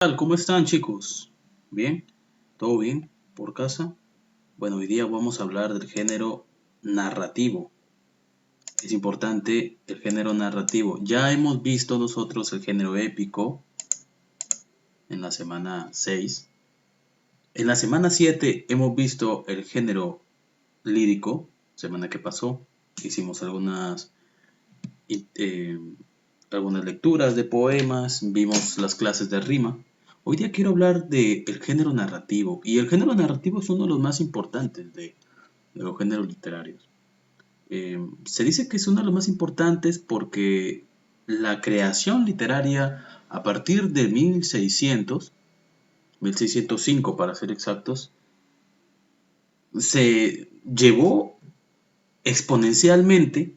Tal? ¿Cómo están, chicos? ¿Bien? ¿Todo bien? ¿Por casa? Bueno, hoy día vamos a hablar del género narrativo. Es importante el género narrativo. Ya hemos visto nosotros el género épico en la semana 6. En la semana 7 hemos visto el género lírico, semana que pasó. Hicimos eh, algunas lecturas de poemas, vimos las clases de rima. Hoy día quiero hablar del género narrativo, y el género narrativo es uno de los más importantes de los géneros literarios. Se dice que es uno de los más importantes porque la creación literaria a partir de 1605 para ser exactos, se llevó exponencialmente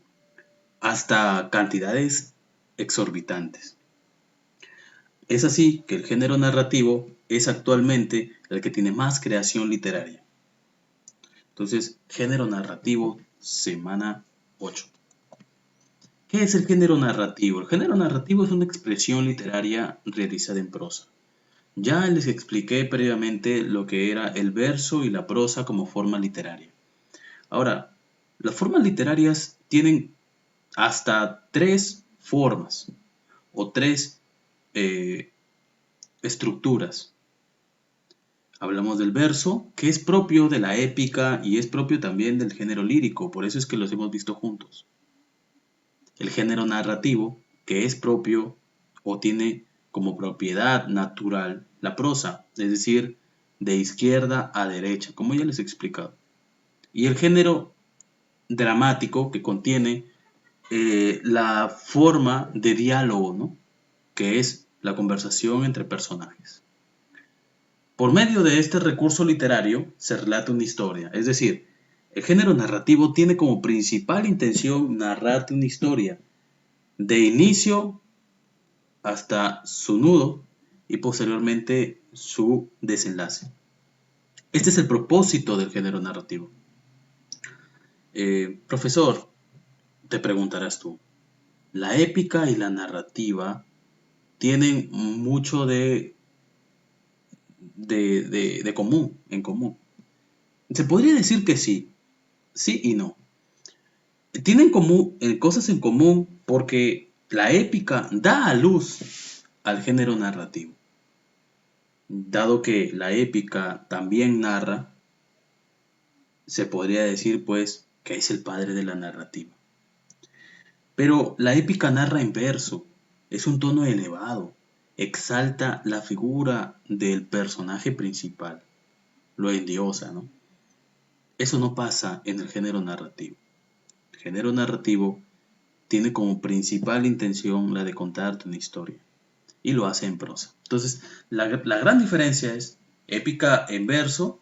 hasta cantidades exorbitantes. Es así que el género narrativo es actualmente el que tiene más creación literaria. Entonces, género narrativo, semana 8. ¿Qué es el género narrativo? El género narrativo es una expresión literaria realizada en prosa. Ya les expliqué previamente lo que era el verso y la prosa como forma literaria. Ahora, las formas literarias tienen hasta tres formas o tres eh, estructuras. Hablamos del verso, que es propio de la épica y es propio también del género lírico, por eso es que los hemos visto juntos. El género narrativo, que es propio o tiene como propiedad natural la prosa, es decir, de izquierda a derecha, como ya les he explicado. Y el género dramático, que contiene la forma de diálogo, ¿no? Que es la conversación entre personajes. Por medio de este recurso literario se relata una historia, es decir, el género narrativo tiene como principal intención narrarte una historia, de inicio hasta su nudo y posteriormente su desenlace. Este es el propósito del género narrativo. Profesor, te preguntarás tú, la épica y la narrativa tienen mucho de común, en común. Se podría decir que sí, sí y no. Tienen cosas en común porque la épica da a luz al género narrativo. Dado que la épica también narra, se podría decir pues que es el padre de la narrativa. Pero la épica narra en verso, es un tono elevado, exalta la figura del personaje principal, lo endiosa, ¿no? Eso no pasa en el género narrativo. El género narrativo tiene como principal intención la de contarte una historia y lo hace en prosa. Entonces, la gran diferencia es épica en verso,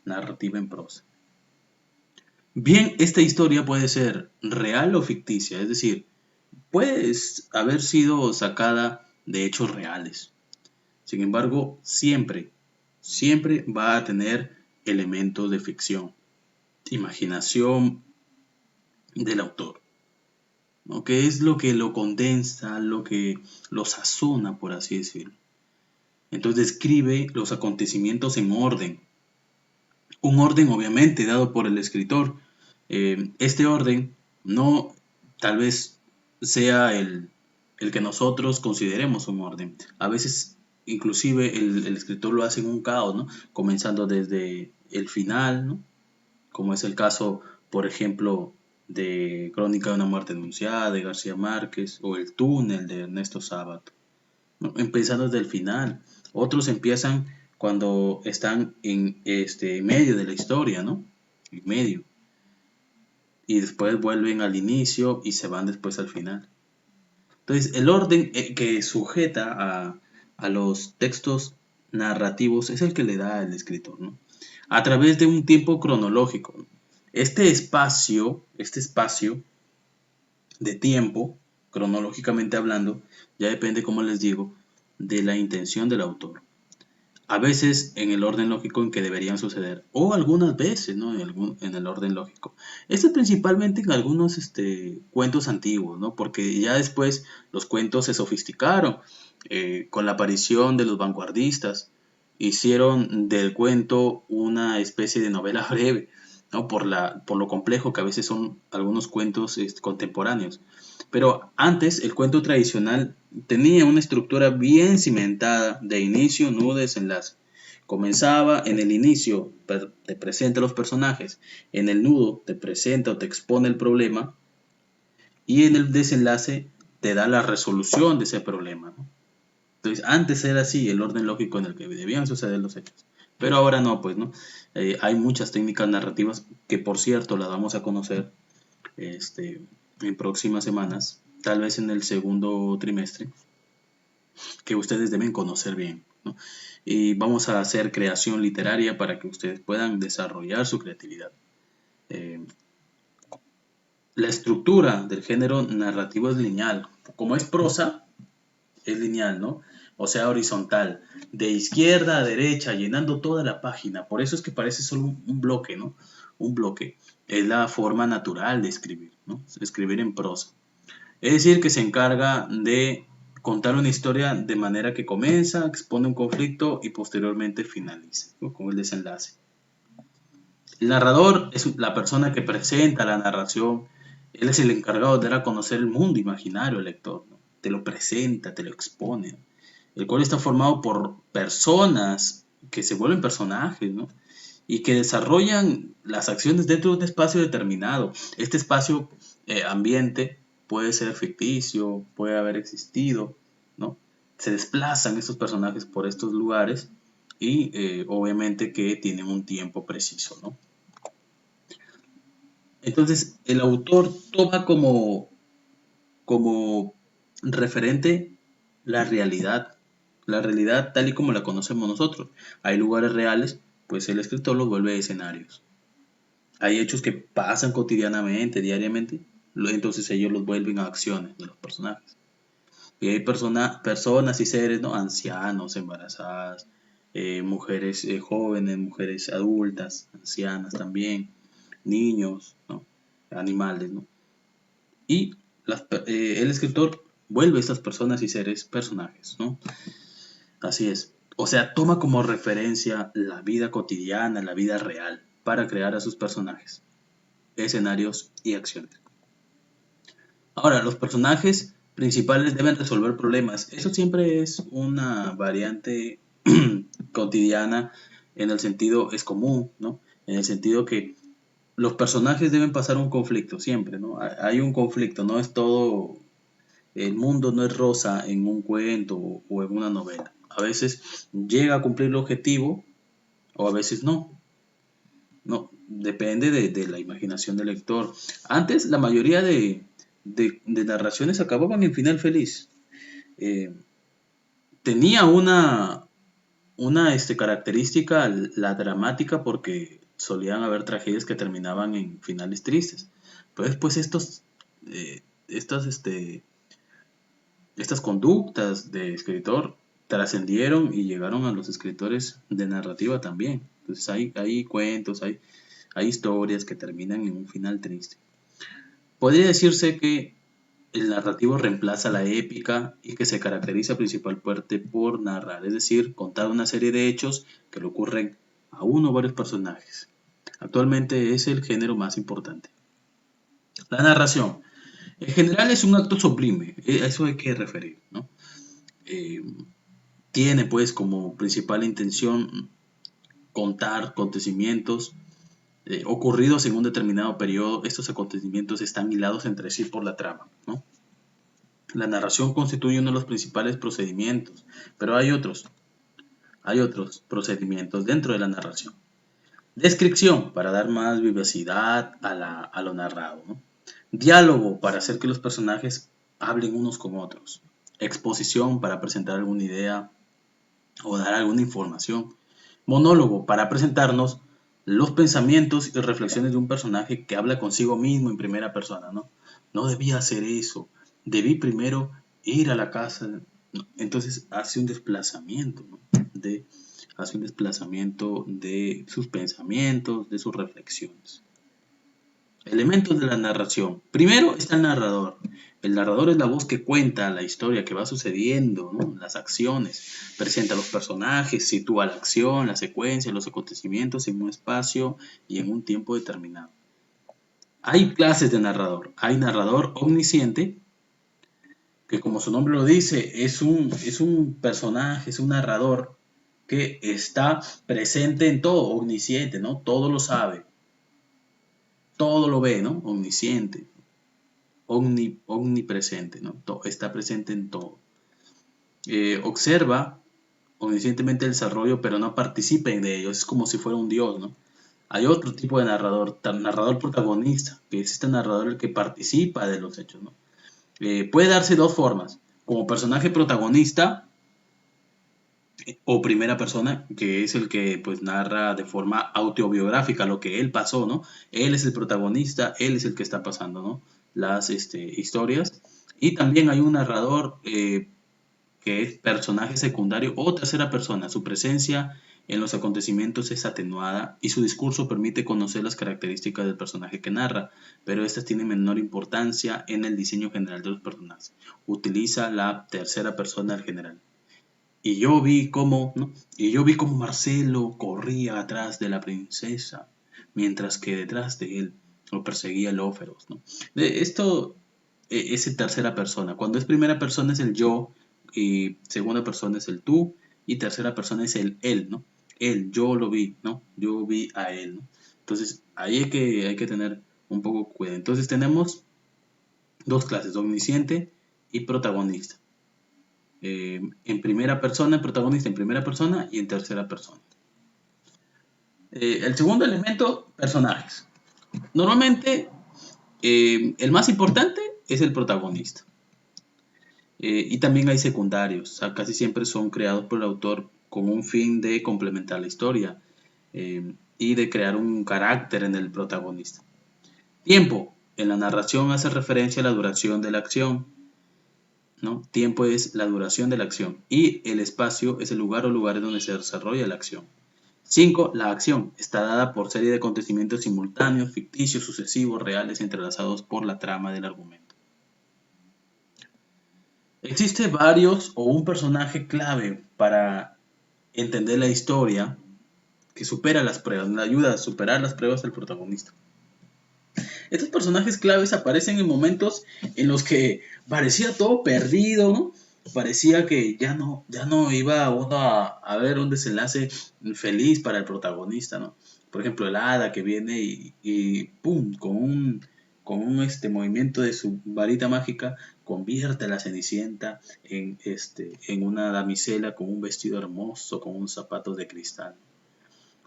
narrativa en prosa. Bien, esta historia puede ser real o ficticia, es decir, puede haber sido sacada de hechos reales. Sin embargo, siempre va a tener elementos de ficción, imaginación del autor, ¿no? Que es lo que lo condensa, lo que lo sazona, por así decirlo. Entonces describe los acontecimientos en orden, un orden obviamente dado por el escritor. Este orden no tal vez sea el que nosotros consideremos un orden. A veces inclusive el escritor lo hace en un caos, ¿no? Comenzando desde el final, ¿no? Como es el caso, por ejemplo, de Crónica de una muerte anunciada de García Márquez o El túnel de Ernesto Sábato, ¿no? Empezando desde el final. Otros empiezan cuando están en medio de la historia, ¿no? En medio. Y después vuelven al inicio y se van después al final. Entonces, el orden que sujeta a los textos narrativos es el que le da el escritor, ¿no? A través de un tiempo cronológico, ¿no? Este espacio de tiempo, cronológicamente hablando, ya depende, como les digo, de la intención del autor. a veces en el orden lógico en que deberían suceder, o algunas veces, ¿no? En el orden lógico. Esto es principalmente en algunos cuentos antiguos, ¿no? Porque ya después los cuentos se sofisticaron con la aparición de los vanguardistas. Hicieron del cuento una especie de novela breve, ¿no? Por lo complejo que a veces son algunos cuentos contemporáneos. Pero antes el cuento tradicional tenía una estructura bien cimentada de inicio, nudo, desenlace. Comenzaba en el inicio, te presenta los personajes, en el nudo te presenta o te expone el problema y en el desenlace te da la resolución de ese problema, ¿no? Entonces, antes era así el orden lógico en el que debían suceder los hechos. Pero ahora no, pues, ¿no? Hay muchas técnicas narrativas que, por cierto, las vamos a conocer en próximas semanas, tal vez en el segundo trimestre, que ustedes deben conocer bien, ¿no? Y vamos a hacer creación literaria para que ustedes puedan desarrollar su creatividad. La estructura del género narrativo es lineal. Como es prosa, es lineal, ¿no? O sea, horizontal, de izquierda a derecha, llenando toda la página. Por eso es que parece solo un bloque, ¿no? Un bloque. Es la forma natural de escribir, ¿no? Escribir en prosa. Es decir, que se encarga de contar una historia de manera que comienza, expone un conflicto y posteriormente finaliza, ¿no? Con el desenlace. El narrador es la persona que presenta la narración. Él es el encargado de dar a conocer el mundo imaginario al lector, ¿no? Te lo presenta, te lo expone, ¿no? El cual está formado por personas que se vuelven personajes, ¿no? Y que desarrollan las acciones dentro de un espacio determinado. Este espacio ambiente puede ser ficticio, puede haber existido, ¿no? Se desplazan estos personajes por estos lugares y obviamente que tienen un tiempo preciso, ¿no? Entonces, el autor toma como referente la realidad tal y como la conocemos nosotros. Hay lugares reales, pues el escritor los vuelve escenarios. Hay hechos que pasan cotidianamente, diariamente, entonces ellos los vuelven a acciones de los personajes. Y hay personas y seres, ¿no? Ancianos, embarazadas, mujeres jóvenes, mujeres adultas, ancianas también, niños, ¿no? Animales, ¿no? Y el escritor vuelve a estas personas y seres personajes, ¿no? Así es. O sea, toma como referencia la vida cotidiana, la vida real, para crear a sus personajes, escenarios y acciones. Ahora, los personajes principales deben resolver problemas. Eso siempre es una variante cotidiana en el sentido, es común, ¿no? En el sentido que los personajes deben pasar un conflicto siempre, ¿no? Hay un conflicto, no es todo, el mundo no es rosa en un cuento o en una novela. A veces llega a cumplir el objetivo o a veces no. No, depende de la imaginación del lector. Antes la mayoría de narraciones acababan en final feliz. Eh, tenía una característica la dramática porque solían haber tragedias que terminaban en finales tristes. Pero después eh, estas, este, estas conductas de escritor trascendieron y llegaron a los escritores de narrativa también. Entonces hay cuentos, hay historias que terminan en un final triste. Podría decirse que el narrativo reemplaza la épica y que se caracteriza principalmente por narrar, es decir, contar una serie de hechos que le ocurren a uno o varios personajes. Actualmente es el género más importante. La narración. En general es un acto sublime, a eso hay que referir, ¿no? Eh, tiene pues como principal intención contar acontecimientos ocurridos en un determinado periodo. Estos acontecimientos están hilados entre sí por la trama, ¿no? La narración constituye uno de los principales procedimientos, pero hay otros procedimientos dentro de la narración. Descripción, para dar más vivacidad a lo narrado, ¿no? Diálogo, para hacer que los personajes hablen unos con otros. Exposición, para presentar alguna idea o dar alguna información. Monólogo, para presentarnos los pensamientos y reflexiones de un personaje que habla consigo mismo en primera persona, ¿no? No debía hacer eso, debí primero ir a la casa, ¿no? Entonces hace un desplazamiento, ¿no? hace un desplazamiento de sus pensamientos, de sus reflexiones. Elementos de la narración. Primero está el narrador. El narrador es la voz que cuenta la historia que va sucediendo, ¿no? Las acciones, presenta los personajes, sitúa la acción, la secuencia, los acontecimientos en un espacio y en un tiempo determinado. Hay clases de narrador. Hay narrador omnisciente, que como su nombre lo dice, es un personaje, es un narrador que está presente en todo, omnisciente, ¿no? Todo lo sabe, todo lo ve, ¿no? Omnisciente, omnipresente, ¿no? Está presente en todo. Observa omniscientemente el desarrollo, pero no participa en ello, es como si fuera un dios, ¿no? Hay otro tipo de narrador, narrador protagonista, que es este narrador el que participa de los hechos, ¿no? Puede darse dos formas, como personaje protagonista o primera persona, que es el que pues narra de forma autobiográfica lo que él pasó, ¿no? Él es el protagonista, él es el que está pasando, ¿no? Las historias. Y también hay un narrador que es personaje secundario o tercera persona. Su presencia en los acontecimientos es atenuada y su discurso permite conocer las características del personaje que narra, pero estas tienen menor importancia en el diseño general de los personajes. Utiliza la tercera persona al general. Y yo vi cómo, ¿no? Y yo vi cómo Marcelo corría atrás de la princesa, mientras que detrás de él lo perseguía el óferos, ¿no? Esto es en tercera persona. Cuando es primera persona es el yo, y segunda persona es el tú, y tercera persona es el él, ¿no? Él, yo lo vi, ¿no? Yo vi a él, ¿no? Entonces, ahí hay que tener un poco cuidado. Entonces tenemos dos clases, omnisciente y protagonista. En primera persona, el protagonista en primera persona y en tercera persona. El segundo elemento, personajes. Normalmente, el más importante es el protagonista. Y también hay secundarios, o sea, casi siempre son creados por el autor con un fin de complementar la historia y de crear un carácter en el protagonista. Tiempo. En la narración hace referencia a la duración de la acción, ¿no? Tiempo es la duración de la acción y el espacio es el lugar o lugares donde se desarrolla la acción. 5. La acción está dada por serie de acontecimientos simultáneos, ficticios, sucesivos, reales, entrelazados por la trama del argumento. Existe varios o un personaje clave para entender la historia que supera las pruebas, le ayuda a superar las pruebas del protagonista. Estos personajes claves aparecen en momentos en los que parecía todo perdido, ¿no? Parecía que ya no iba uno a ver un desenlace feliz para el protagonista, ¿no? Por ejemplo, el hada que viene y ¡pum! Con un movimiento de su varita mágica convierte a la Cenicienta en una damisela con un vestido hermoso, con un zapato de cristal.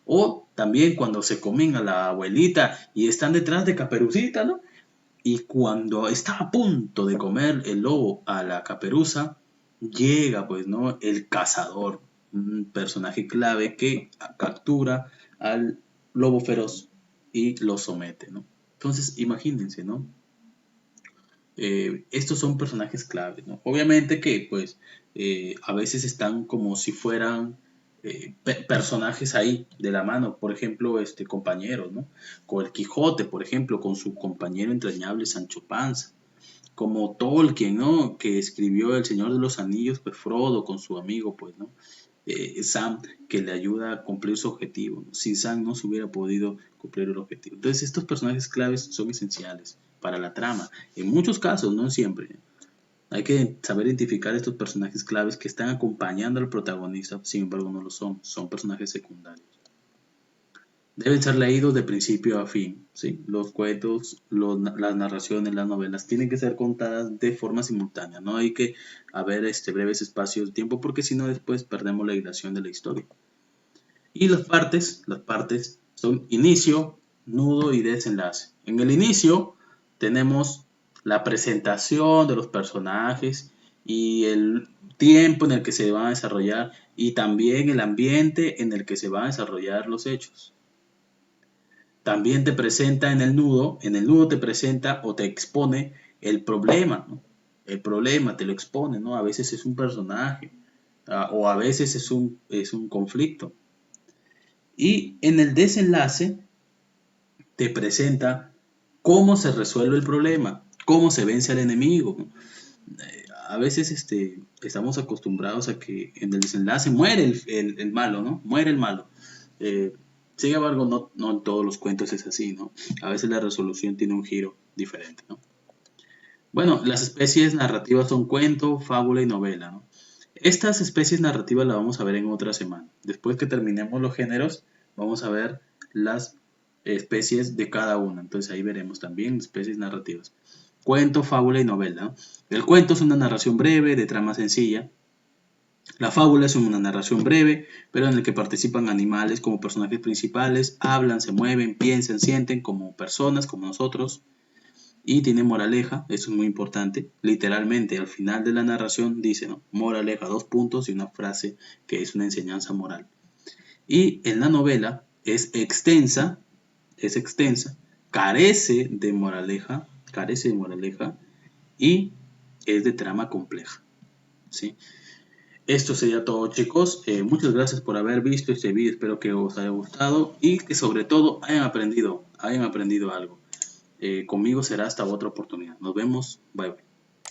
O también cuando se comen a la abuelita y están detrás de Caperucita, ¿no? Y cuando está a punto de comer el lobo a la Caperuza, llega, pues, ¿no? El cazador, un personaje clave que captura al lobo feroz y lo somete, ¿no? Entonces, imagínense, ¿no? Estos son personajes claves, ¿no? Obviamente que, pues, a veces están como si fueran personajes ahí de la mano, por ejemplo, compañeros, ¿no? Con el Quijote, por ejemplo, con su compañero entrañable Sancho Panza, como Tolkien, ¿no? Que escribió El Señor de los Anillos, pues Frodo con su amigo, pues, ¿no? Sam, que le ayuda a cumplir su objetivo, ¿no? Sin Sam no se hubiera podido cumplir el objetivo. Entonces, estos personajes claves son esenciales para la trama. En muchos casos, no siempre. Hay que saber identificar estos personajes claves que están acompañando al protagonista, sin embargo no lo son personajes secundarios. Deben ser leídos de principio a fin, ¿sí? Los cuentos, las narraciones, las novelas tienen que ser contadas de forma simultánea, no hay que haber breves espacios de tiempo porque si no después perdemos la hilación de la historia. Y las partes son inicio, nudo y desenlace. En el inicio tenemos la presentación de los personajes y el tiempo en el que se van a desarrollar y también el ambiente en el que se van a desarrollar los hechos. También te presenta en el nudo te presenta o te expone el problema, ¿no? El problema te lo expone, ¿no? A veces es un personaje, o a veces es un conflicto. Y en el desenlace te presenta cómo se resuelve el problema, cómo se vence al enemigo. A veces estamos acostumbrados a que en el desenlace muere el malo, ¿no? Muere el malo. Eh, Sin embargo, no en todos los cuentos es así, ¿no? A veces la resolución tiene un giro diferente, ¿no? Bueno, las especies narrativas son cuento, fábula y novela, ¿no? Estas especies narrativas las vamos a ver en otra semana. Después que terminemos los géneros, vamos a ver las especies de cada una. Entonces ahí veremos también especies narrativas. Cuento, fábula y novela, ¿no? El cuento es una narración breve, de trama sencilla. La fábula es una narración breve, pero en la que participan animales como personajes principales, hablan, se mueven, piensan, sienten como personas, como nosotros. Y tiene moraleja, eso es muy importante. Literalmente al final de la narración dice, ¿no? Moraleja, dos puntos y una frase que es una enseñanza moral. Y en la novela es extensa, carece de moraleja y es de trama compleja, ¿sí? Esto sería todo, chicos. Muchas gracias por haber visto este video. Espero que os haya gustado y que sobre todo hayan aprendido algo. Conmigo será hasta otra oportunidad. Nos vemos. Bye bye.